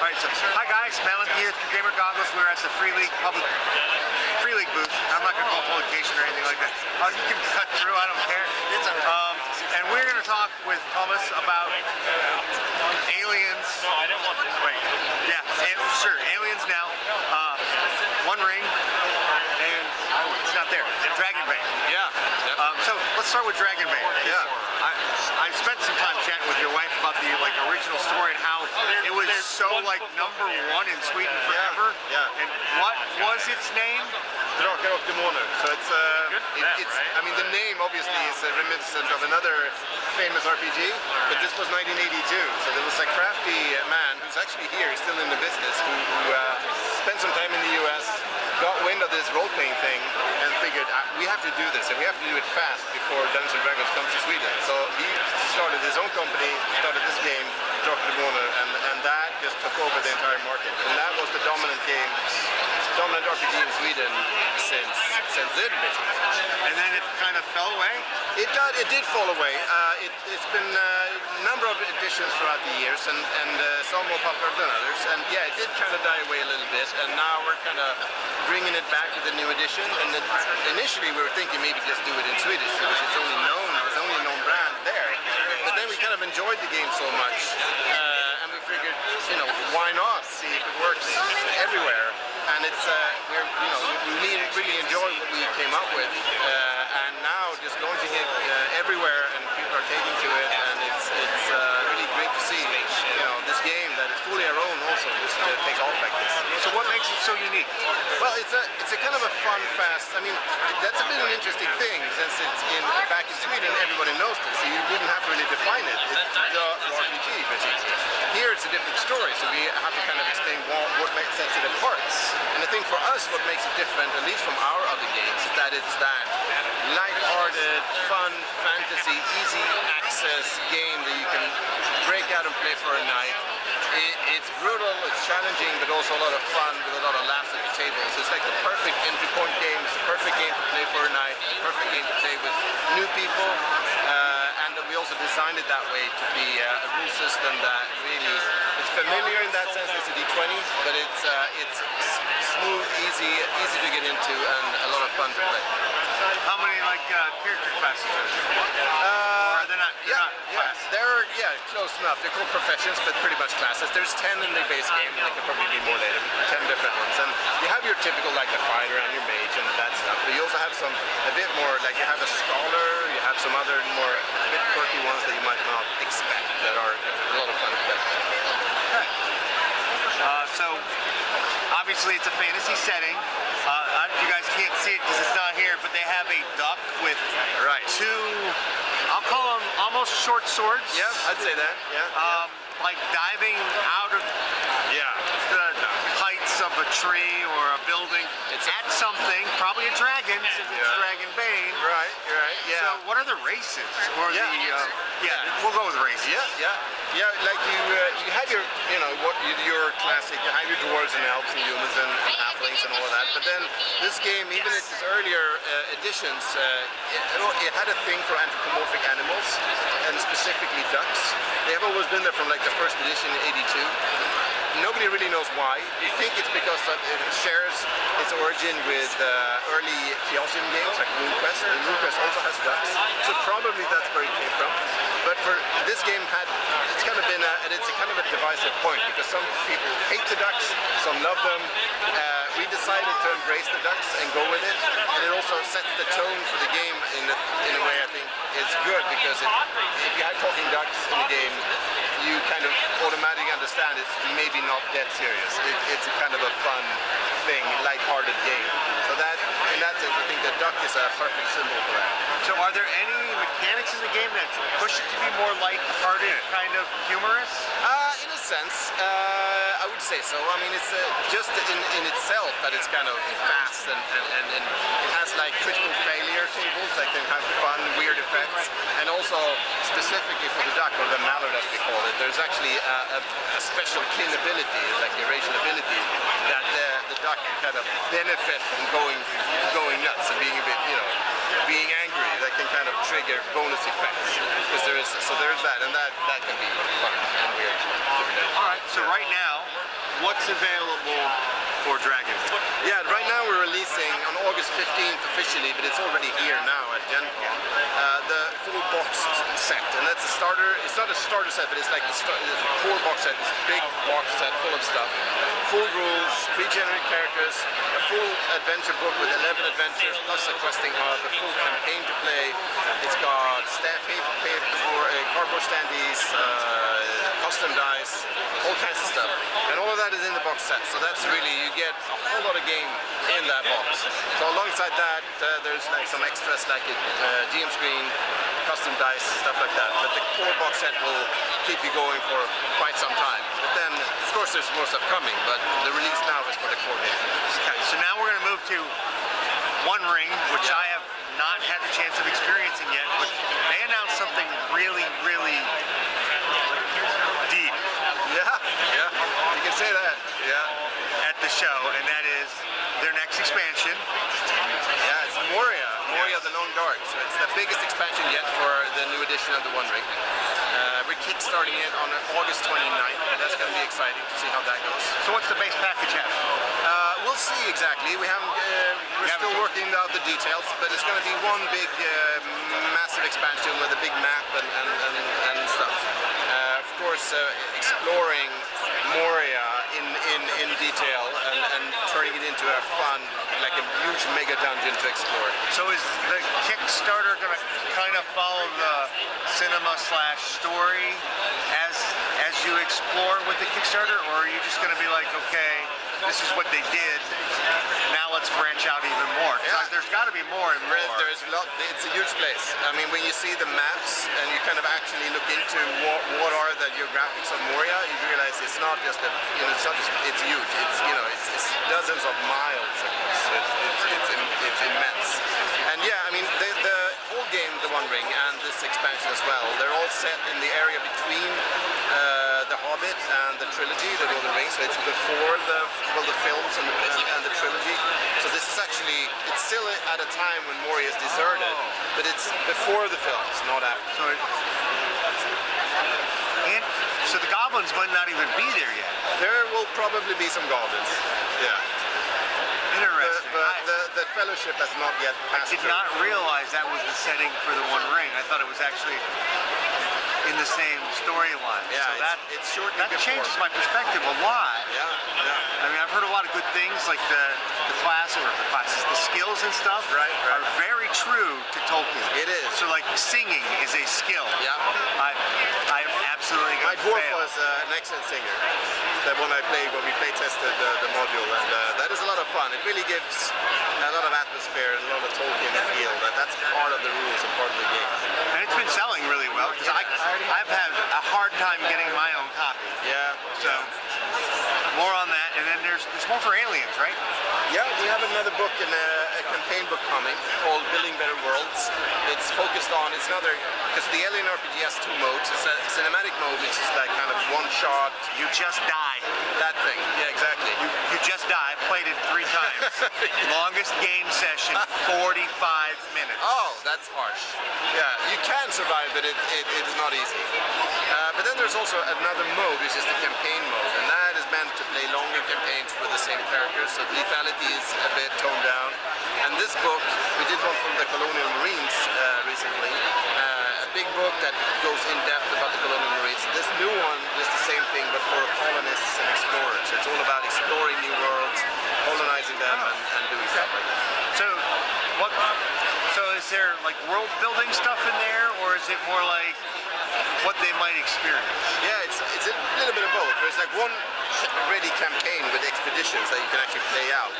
Alright, so hi guys, Malin here at Gamer Goggles. We're at the Free League booth. I'm not going to call publication or anything like that. You can cut through, I don't care. And we're going to talk with Tomas about aliens. No, I didn't want to. Wait, yeah, sure, aliens now. One Ring, and it's not there. Dragonbane. Yeah. So let's start with Dragonbane. Yeah. I spent some time chatting with your wife about the original story and how it was so *1 in Sweden forever. Yeah. And what was its name? Drakar och Demoner. So it's I mean the name obviously is reminiscent of another famous RPG, but this was 1982. So there was a crafty man who's actually here, still in the business, who spent some time in the US, got wind of this role-playing thing, and figured we have to do this, and we have to do it fast before Dungeons & Dragons comes to Sweden. So he started his own company, started this game, Drakar och Demoner, and that just took over the entire market. And that was the dominant game, dominant RPG in Sweden since then, basically. And then it kind of fell away? It did fall away. It's been a number of editions throughout the years, and some more popular than others. And yeah, it did kind of die away a little bit, and now we're kind of bringing it back with a new edition. And initially we were thinking maybe just do it in Swedish because it's only a known brand there. But then we kind of enjoyed the game so much, and we figured, why not see if it works everywhere? And it's we really enjoyed what we came up with, and now just launching it everywhere, and people are taking to it, and it's really great to see this game that is fully our own also just take off like this. So what makes it so unique? Well, it's a kind of a fun, fast. I mean, that's a bit of an interesting thing since it's back in Sweden. Everybody knows this, so you wouldn't have to really define it. It's the RPG, basically. Here it's a different story, so we have to kind of explain what sets it apart. And I think for us, what makes it different, at least from our other games, is that it's that light-hearted, fun, fantasy, easy access game that you can break out and play for a night. It's brutal, it's challenging, but also a lot of fun with a lot of laughs at the table. So it's like the perfect entry point game. It's the perfect game to play for a night. It's the perfect game to play with new people. And we also designed it that way to be a rule system that really is familiar in that sense. It's a D20, but it's smooth, easy to get into, and a lot of fun to play. How many character classes are there? Or they're not classes? They're close enough. They're called professions, but pretty much classes. There's 10 in the base game, and there could probably be more later. 10 different ones, and you have your typical the fighter and your mage and that stuff. But you also have a bit more, you have a scholar. You have some other more a bit quirky ones that you might not expect that are a lot of fun to play. Okay. So obviously it's a fantasy setting. You guys can't see it because it's not here, but they have a duck with two, I'll call them almost short swords. Yeah, I'd say that. Yeah. Like diving out of the heights of a tree or a building at something, probably a dragon, since it's Dragonbane. Right, yeah. So what are the races? Or we'll go with races. Yeah, like you have your, your classic, you have your dwarves and elves and humans and halflings and all of that, but then this game, even its earlier editions, it had a thing for anthropomorphic animals, and specifically ducks. They have always been there from the first edition in '82. Nobody really knows why. We think it's because it shares its origin with early Chaosium games like RuneQuest, and RuneQuest also has ducks, so probably that's where it came from. But for this game, it's kind of been it's a kind of a divisive point, because some people hate the ducks, some love them. We decided to embrace the ducks and go with it, and it also sets the tone for the game in a way I think is good, because if you had talking ducks in the game, you kind of automatically understand it's maybe not that serious. It's a kind of a fun thing, light-hearted game. So in that sense, I think the duck is a perfect symbol for that. So are there any mechanics in the game that push it to be more light-hearted, kind of humorous? In a sense, I would say so. I mean, it's just in itself that it's kind of fast, and it has critical failure tables that can have fun, weird effects, and also specifically for the duck, or the mallard as we call it, there's actually a special kill ability, like the racial ability, that the duck can kind of benefit from going nuts and being a bit, being angry. That can kind of trigger bonus effects. Because there's that, and that can be fun and weird. All right. So right now, what's available for Dragonbane? Yeah, right now we're releasing on August 15th officially, but it's already here now at Gen Con, the full box set. And that's a starter, it's not a starter set, but it's like the core box set, this big box set full of stuff. Full rules, pre-generated characters, a full adventure book with 11 adventures, plus a questing hub, a full campaign to play. It's got cardboard standees, custom dice, all kinds of stuff. And all of that is in the box set. So that's really, you get a whole lot of game in that box. So alongside that, there's like some extras like a GM screen, custom dice, stuff like that. But the core box set will keep you going for quite some time. But then, of course, there's more stuff coming, but the release now is for the core game. Okay, so now we're going to move to One Ring, which I have not had the chance of experiencing yet, but they announced something really, really deep. Yeah, you can say that. Yeah. At the show, and that is their next expansion. Yeah, it's Moria, the Lone Dark. So it's the biggest expansion yet for the new edition of the One Ring. We're kickstarting it on August 29th. That's going to be exciting to see how that goes. So what's the base package have? We'll see exactly. We're still working out the details, but it's going to be one big, massive expansion with a big map and stuff. Of course, exploring Moria in detail and turning it into a fun, like a huge mega dungeon to explore. So is the Kickstarter going to kind of follow the cinema/story as you explore with the Kickstarter, or are you just going to be like, okay, this is what they did, now let's branch out even more? Yeah. There's got to be more and more. There's a lot. It's a huge place. I mean, when you see the maps and you kind of actually look into what are the geographics of Moria, you realize it's not just it's huge. It's dozens of miles. It's immense. And yeah, I mean, the whole game, the One Ring, and this expansion as well, they're all set in the area between the Hobbit and the trilogy, the Lord of the Rings. So it's before the films and the trilogy. So this is actually, it's still at a time when Moria is deserted, but it's before the films, not after. So the goblins might not even be there yet. There will probably be some goblins. Yeah. Interesting. The Fellowship has not yet passed. I did not realize that was the setting for the One Ring. I thought it was actually in the same storyline. Yeah, so that changes my perspective a lot. Yeah. I mean, I've heard a lot of good things, like the skills and stuff are very true to Tolkien. It is. So like singing is a skill. Yeah. I'm absolutely My dwarf was an excellent singer. That when we play tested the module, and that is a lot of fun. It really gives a lot of atmosphere and a lot of Tolkien feel. That's part of the rules and part of the game. And it's been selling really well, because I've had a hard time getting my own copy. Yeah. So more on that, and then there's more for aliens, right? Yeah, we have another book in a campaign book coming called Building Better Worlds. It's focused on, it's another, because the Alien RPG has two modes. It's a cinematic mode, which is like kind of one shot. You just die. That thing, yeah, exactly. You just die. I've played it 3 times. Longest game session, 45 minutes. Oh, that's harsh. Yeah, you can survive, but it is not easy. But then there's also another mode, which is the campaign mode, and that is meant to play longer campaigns with the same characters, so lethality is a bit toned down. And this book, we did one from the Colonial Marines recently, a big book that goes in depth about the Colonial Marines. This new one is the same thing, but for colonists and explorers. It's all about exploring new worlds, colonizing them, and doing stuff like that. So is there like world building stuff in there, or is it more like what they might experience? Yeah, it's a little bit of both. There's like one ready campaign with expeditions that you can actually play out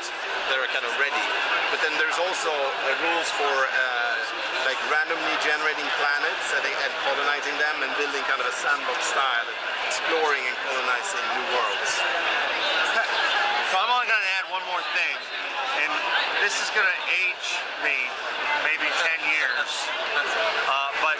that are kind of ready. But then there's also rules for like randomly generating planets and colonizing them and building kind of a sandbox style, exploring and colonizing new worlds. So I'm only going to add one more thing, and this is going to age me maybe 10 years, but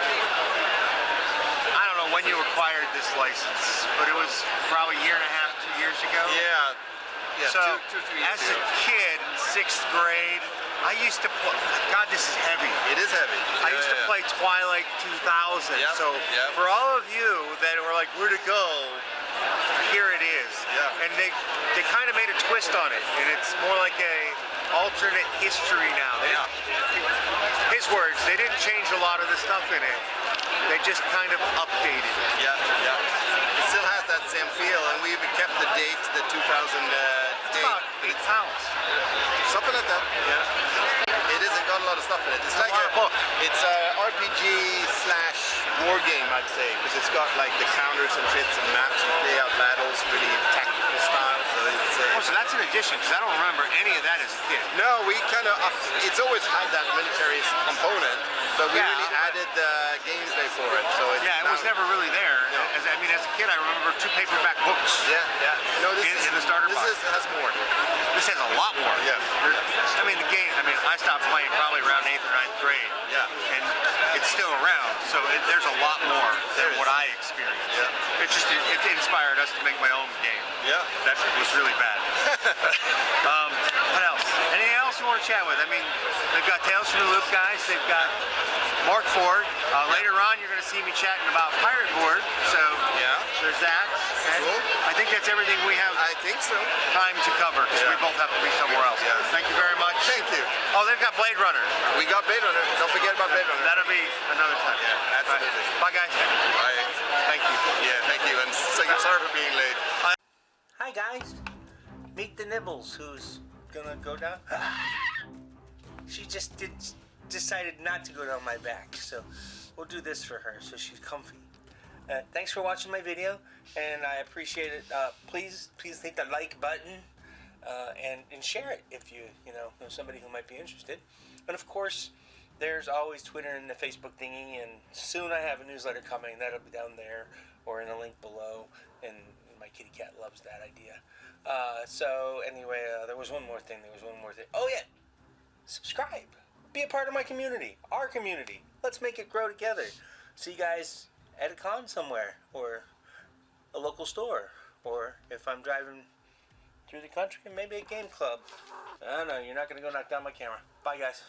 I don't know when you acquired this license, but it was probably a year and a half, 2 years ago. Yeah. So, 2-3 years as ago. a kid in 6th grade, I used to play, God, this is heavy. It is heavy. I used to play Twilight 2000. Yep, So yep. for all of you that were like, where to go, here it is. Yeah. and they kind of made a twist on it, and it's more like a alternate history now. His words, they didn't change a lot of the stuff in it. They just kind of updated it. Yeah, yeah. It still has that same feel, and we even kept the date, the 2000 date. About 8 pounds. Something like that. Yeah. It isn't got a lot of stuff in it. It's like a book. It's a RPG / war game, I'd say, because it's got like the counters and hits and maps and play out battles, really tactical style. So it's So that's an addition, because I don't remember any of that as a kid. no, we kind of it's always had that military component, but we really added the gameplay for it. So it's Yeah, it was never really there. No. As a kid, I remember 2 paperback books. Yeah, yeah. No, this in the starter box. has more. This has a lot more. Yeah. The game, I stopped playing probably around 8th or 9th grade. Yeah. And it's still around, so there's a lot more than what I experienced. Yeah. It inspired us to make my own game. Yeah. That was really bad. What else? Anything else you want to chat with? They've got Tales from the Loop guys. They've got Mark Ford. Later on, you're going to see me chatting about Pirate Board. So Yeah. there's that. And Cool. I think that's everything we have I think so. time to cover, because we both have to be somewhere else. Yeah. Thank you very much. Thank you. Oh, they've got Blade Runner. We got Blade Runner. Don't forget about Blade Runner. That'll be another time. Yeah, absolutely. Bye, guys. Bye. Thank you. Yeah, thank you. And sorry for being late. Hi, guys. Meet the Nibbles, who's gonna go down. She just decided not to go down my back, so we'll do this for her so she's comfy. Thanks for watching my video, and I appreciate it. Please hit the like button and share it if you know somebody who might be interested. And of course, there's always Twitter and the Facebook thingy, and soon I have a newsletter coming. That'll be down there or in a link below, and my kitty cat loves that idea. So anyway, there was one more thing. Oh yeah, subscribe. Be a part of my community, our community. Let's make it grow together. See you guys at a con somewhere, or a local store, or if I'm driving through the country, maybe a game club. I don't know. You're not gonna go knock down my camera. Bye, guys.